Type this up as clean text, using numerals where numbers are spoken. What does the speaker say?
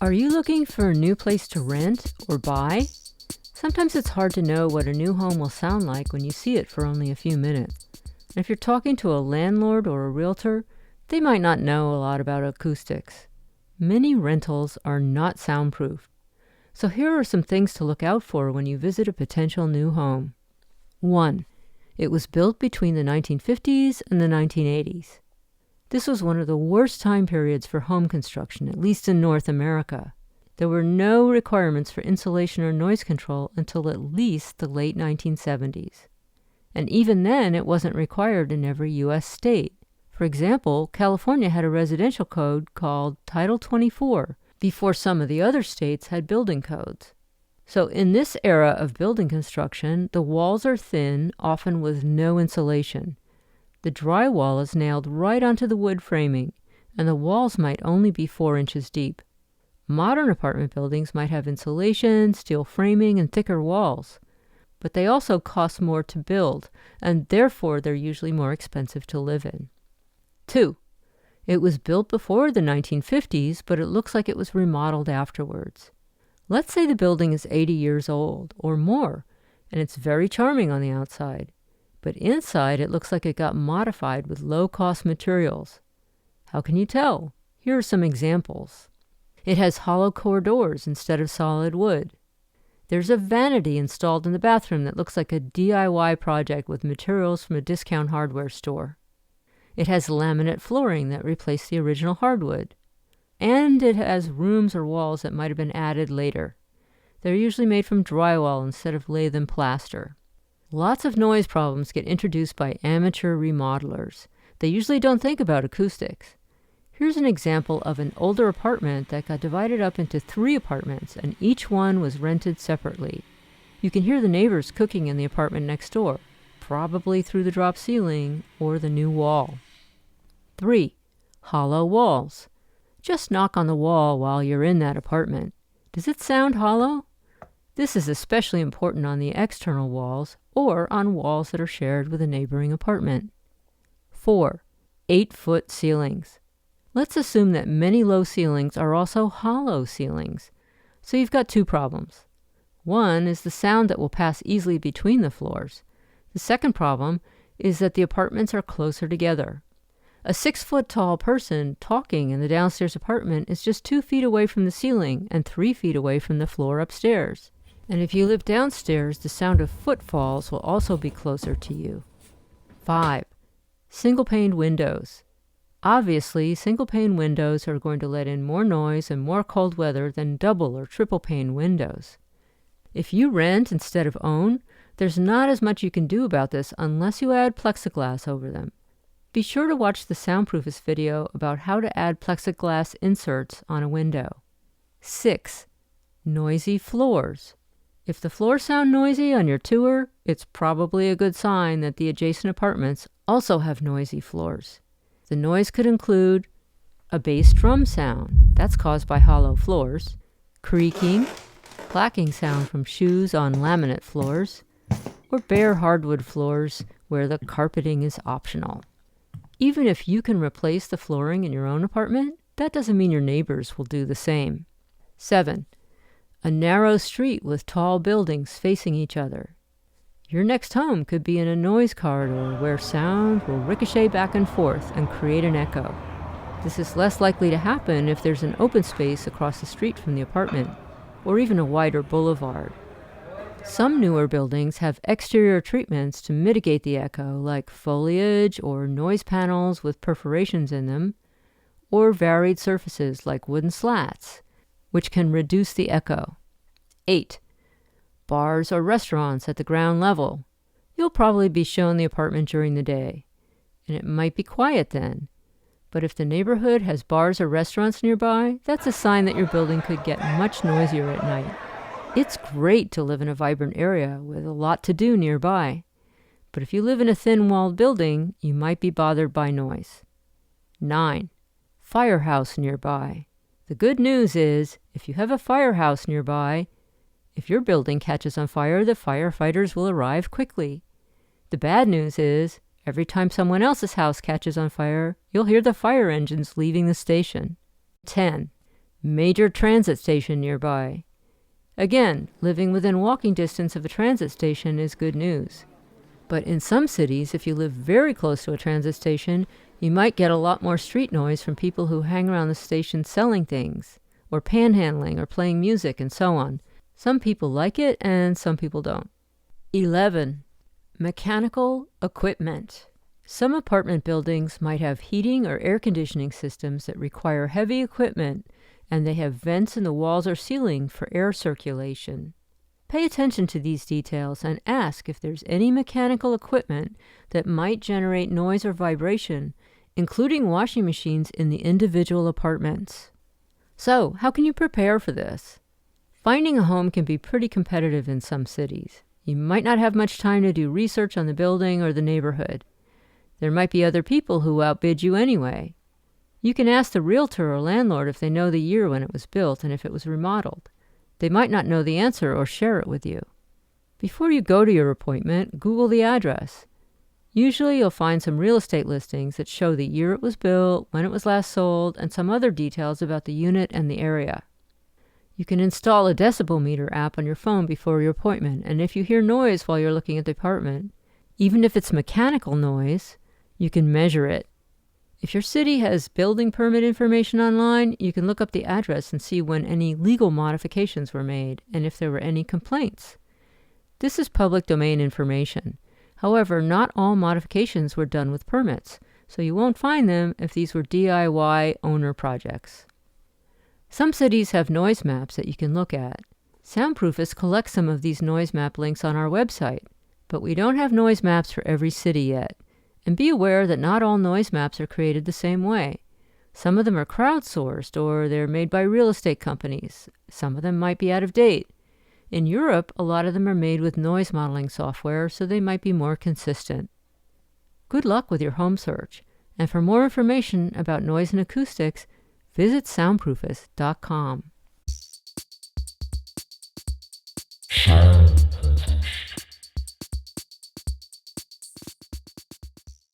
Are you looking for a new place to rent or buy? Sometimes it's hard to know what a new home will sound like when you see it for only a few minutes. And if you're talking to a landlord or a realtor, they might not know a lot about acoustics. Many rentals are not soundproof. So here are some things to look out for when you visit a potential new home. 1. It was built between the 1950s and the 1980s. This was one of the worst time periods for home construction, at least in North America. There were no requirements for insulation or noise control until at least the late 1970s. And even then, it wasn't required in every U.S. state. For example, California had a residential code called Title 24 before some of the other states had building codes. So in this era of building construction, the walls are thin, often with no insulation. The drywall is nailed right onto the wood framing, and the walls might only be 4 inches deep. Modern apartment buildings might have insulation, steel framing, and thicker walls, but they also cost more to build, and therefore they're usually more expensive to live in. 2. It was built before the 1950s, but it looks like it was remodeled afterwards. Let's say the building is 80 years old or more, and it's very charming on the outside. But inside, it looks like it got modified with low-cost materials. How can you tell? Here are some examples. It has hollow core doors instead of solid wood. There's a vanity installed in the bathroom that looks like a DIY project with materials from a discount hardware store. It has laminate flooring that replaced the original hardwood. And it has rooms or walls that might have been added later. They're usually made from drywall instead of lath and plaster. Lots of noise problems get introduced by amateur remodelers. They usually don't think about acoustics. Here's an example of an older apartment that got divided up into 3 apartments, and each one was rented separately. You can hear the neighbors cooking in the apartment next door, probably through the drop ceiling or the new wall. 3. Hollow walls. Just knock on the wall while you're in that apartment. Does it sound hollow? This is especially important on the external walls or on walls that are shared with a neighboring apartment. 4. 8-foot ceilings. Let's assume that many low ceilings are also hollow ceilings. So you've got 2 problems. One is the sound that will pass easily between the floors. The second problem is that the apartments are closer together. A 6-foot-tall person talking in the downstairs apartment is just 2 feet away from the ceiling and 3 feet away from the floor upstairs. And if you live downstairs, the sound of footfalls will also be closer to you. 5. Single-paned windows. Obviously, single-pane windows are going to let in more noise and more cold weather than double or triple-pane windows. If you rent instead of own, there's not as much you can do about this unless you add plexiglass over them. Be sure to watch the Soundproofist video about how to add plexiglass inserts on a window. 6. Noisy floors. If the floors sound noisy on your tour, it's probably a good sign that the adjacent apartments also have noisy floors. The noise could include a bass drum sound, that's caused by hollow floors, creaking, clacking sound from shoes on laminate floors, or bare hardwood floors where the carpeting is optional. Even if you can replace the flooring in your own apartment, that doesn't mean your neighbors will do the same. 7. A narrow street with tall buildings facing each other. Your next home could be in a noise corridor where sound will ricochet back and forth and create an echo. This is less likely to happen if there's an open space across the street from the apartment, or even a wider boulevard. Some newer buildings have exterior treatments to mitigate the echo, like foliage or noise panels with perforations in them, or varied surfaces like wooden slats, which can reduce the echo. 8. Bars or restaurants at the ground level. You'll probably be shown the apartment during the day, and it might be quiet then. But if the neighborhood has bars or restaurants nearby, that's a sign that your building could get much noisier at night. It's great to live in a vibrant area with a lot to do nearby. But if you live in a thin-walled building, you might be bothered by noise. 9. Firehouse nearby. The good news is, if you have a firehouse nearby, if your building catches on fire, the firefighters will arrive quickly. The bad news is, every time someone else's house catches on fire, you'll hear the fire engines leaving the station. 10. major transit station nearby. Again, living within walking distance of a transit station is good news. But in some cities, if you live very close to a transit station, you might get a lot more street noise from people who hang around the station selling things, or panhandling, or playing music, and so on. Some people like it, and some people don't. 11. Mechanical equipment. Some apartment buildings might have heating or air conditioning systems that require heavy equipment, and they have vents in the walls or ceiling for air circulation. Pay attention to these details and ask if there's any mechanical equipment that might generate noise or vibration, including washing machines in the individual apartments. So, how can you prepare for this? Finding a home can be pretty competitive in some cities. You might not have much time to do research on the building or the neighborhood. There might be other people who outbid you anyway. You can ask the realtor or landlord if they know the year when it was built and if it was remodeled. They might not know the answer or share it with you. Before you go to your appointment, Google the address. Usually you'll find some real estate listings that show the year it was built, when it was last sold, and some other details about the unit and the area. You can install a decibel meter app on your phone before your appointment, and if you hear noise while you're looking at the apartment, even if it's mechanical noise, you can measure it. If your city has building permit information online, you can look up the address and see when any legal modifications were made and if there were any complaints. This is public domain information. However, not all modifications were done with permits, so you won't find them if these were DIY owner projects. Some cities have noise maps that you can look at. Soundproofist collects some of these noise map links on our website, but we don't have noise maps for every city yet. And be aware that not all noise maps are created the same way. Some of them are crowdsourced or they're made by real estate companies. Some of them might be out of date. In Europe, a lot of them are made with noise modeling software, so they might be more consistent. Good luck with your home search. And for more information about noise and acoustics, visit soundproofist.com.